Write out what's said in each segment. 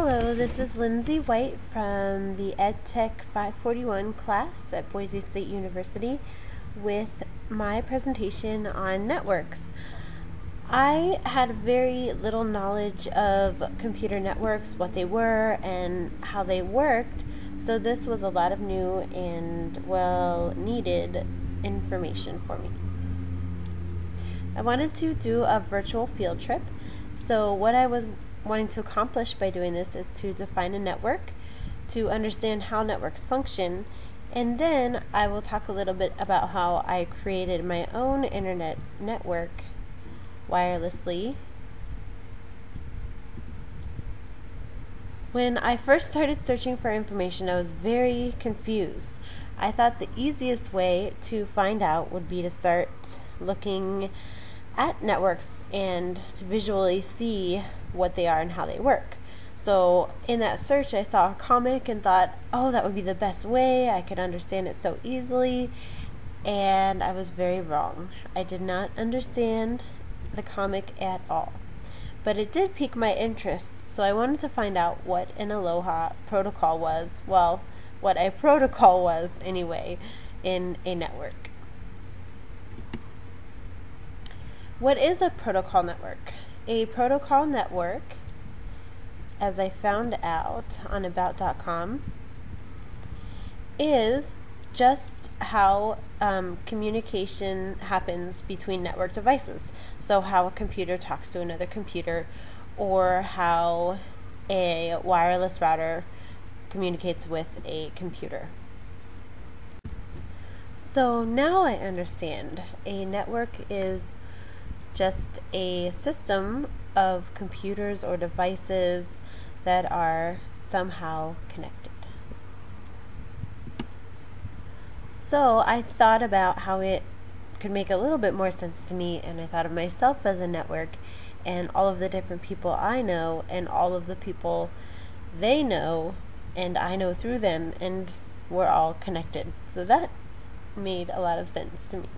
Hello, this is Lindsay White from the EDTECH 541 class at Boise State University with my presentation on networks. I had very little knowledge of computer networks, what they were, and how they worked, so this was a lot of new and well-needed information for me. I wanted to do a virtual field trip, so what I was wanting to accomplish by doing this is to define a network, to understand how networks function, and then I will talk a little bit about how I created my own internet network wirelessly. When I first started searching for information, I was very confused. I thought the easiest way to find out would be to start looking at networks and to visually see what they are and how they work. So in that search I saw a comic and thought, oh, that would be the best way, I could understand it so easily, and I was very wrong. I did not understand the comic at all. But it did pique my interest, so I wanted to find out what an Aloha protocol was, well, what a protocol was anyway, in a network. What is a protocol network? A protocol network, as I found out on about.com, is just how communication happens between network devices. So how a computer talks to another computer, or how a wireless router communicates with a computer. So now I understand. A network is just a system of computers or devices that are somehow connected. So I thought about how it could make a little bit more sense to me, and I thought of myself as a network and all of the different people I know and all of the people they know and I know through them, and we're all connected. So that made a lot of sense to me.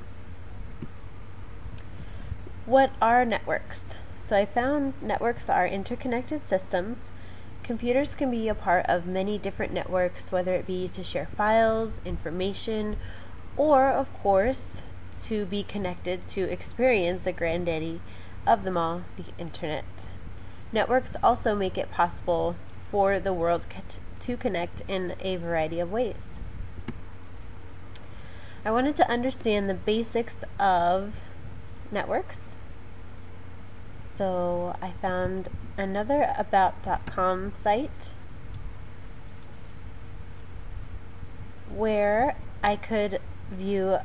What are networks? So I found networks are interconnected systems. Computers can be a part of many different networks, whether it be to share files, information, or of course to be connected to experience the granddaddy of them all, the internet. Networks also make it possible for the world to connect in a variety of ways. I wanted to understand the basics of networks. So I found another about.com site where I could view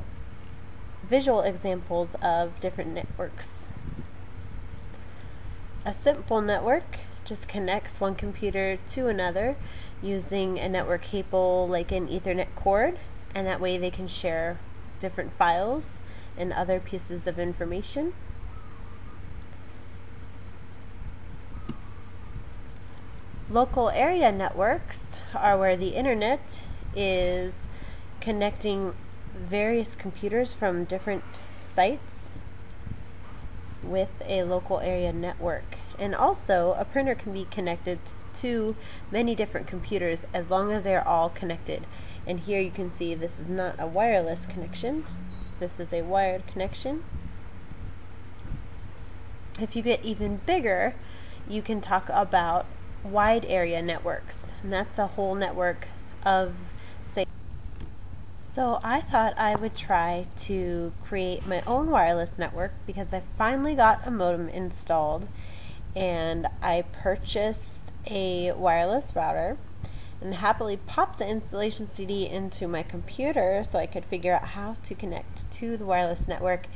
visual examples of different networks. A simple network just connects one computer to another using a network cable like an Ethernet cord, and that way they can share different files and other pieces of information. Local area networks are where the internet is connecting various computers from different sites with a local area network. And also, a printer can be connected to many different computers as long as they're all connected. And here you can see this is not a wireless connection, this is a wired connection. If you get even bigger, you can talk about wide area networks, and that's a whole network of, say. So I thought I would try to create my own wireless network because I finally got a modem installed, and I purchased a wireless router and happily popped the installation CD into my computer so I could figure out how to connect to the wireless network,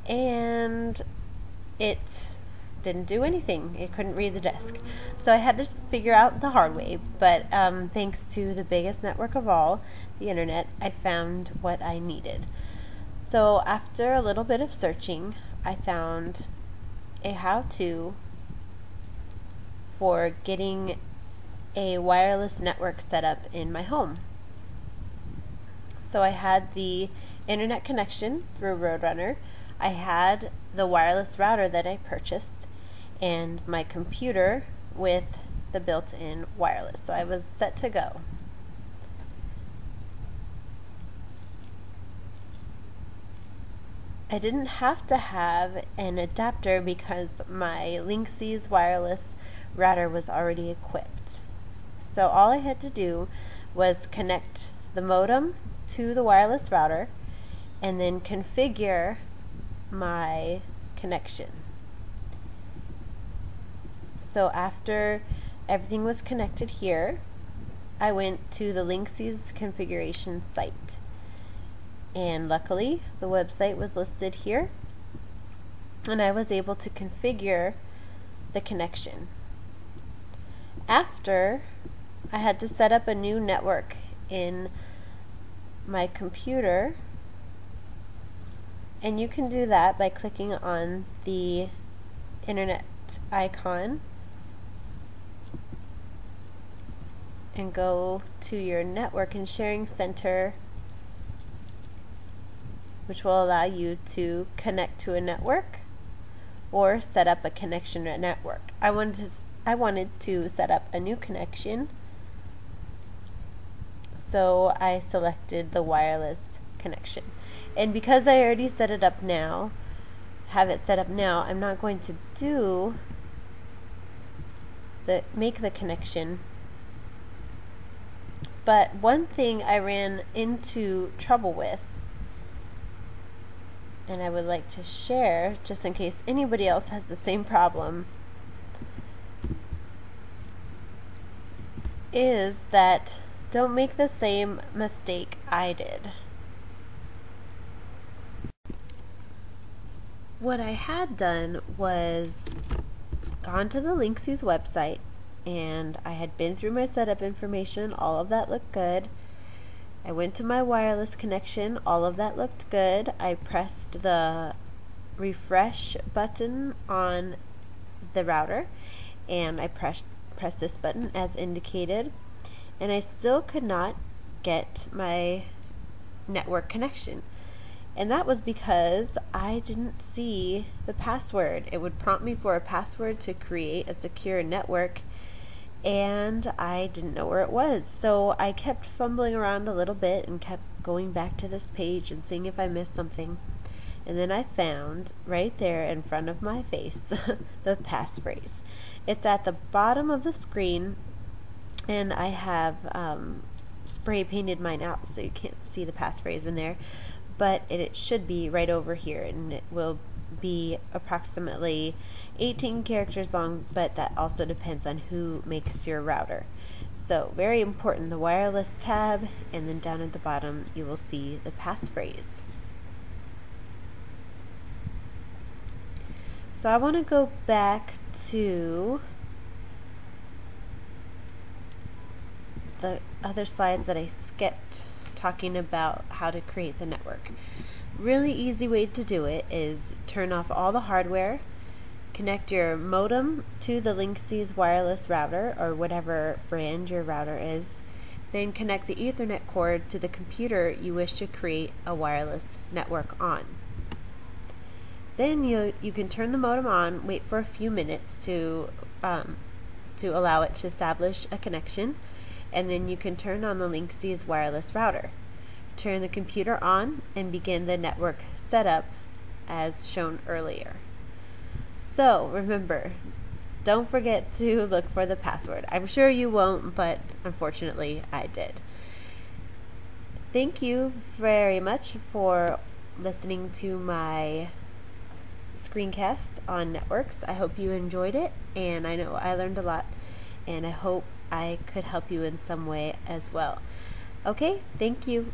and it didn't do anything. It couldn't read the disk. So I had to figure out the hard way, but thanks to the biggest network of all, the internet, I found what I needed. So after a little bit of searching, I found a how-to for getting a wireless network set up in my home. So I had the internet connection through Roadrunner. I had the wireless router that I purchased, and my computer with the built-in wireless. So I was set to go. I didn't have to have an adapter because my Linksys wireless router was already equipped. So all I had to do was connect the modem to the wireless router and then configure my connection. So after everything was connected here, I went to the Linksys configuration site. And luckily, the website was listed here, and I was able to configure the connection. After, I had to set up a new network in my computer, and you can do that by clicking on the internet icon and go to your network and sharing center, which will allow you to connect to a network or set up a connection to a network. I wanted to set up a new connection, so I selected the wireless connection. And because I already set it up now, have it set up now, I'm not going to do make the connection. But one thing I ran into trouble with, and I would like to share just in case anybody else has the same problem, is that don't make the same mistake I did. What I had done was gone to the Linksys website, and I had been through my setup information. All of that looked good. I went to my wireless connection. All of that looked good. I pressed the refresh button on the router, and I pressed this button as indicated, and I still could not get my network connection. And that was because I didn't see the password. It would prompt me for a password to create a secure network, and I didn't know where it was. So I kept fumbling around a little bit and kept going back to this page and seeing if I missed something. And then I found right there in front of my face the passphrase. It's at the bottom of the screen, and I have spray painted mine out so you can't see the passphrase in there, but it should be right over here, and it will be approximately 18 characters long, but that also depends on who makes your router. So very important, the wireless tab, and then down at the bottom you will see the passphrase. So I want to go back to the other slides that I skipped, talking about how to create the network. Really easy way to do it is turn off all the hardware, connect your modem to the Linksys wireless router or whatever brand your router is, then connect the Ethernet cord to the computer you wish to create a wireless network on. Then you can turn the modem on, wait for a few minutes to allow it to establish a connection, and then you can turn on the Linksys wireless router. Turn the computer on and begin the network setup as shown earlier. So remember, don't forget to look for the password. I'm sure you won't, but unfortunately I did. Thank you very much for listening to my screencast on networks. I hope you enjoyed it, and I know I learned a lot, and I hope I could help you in some way as well. Okay, thank you.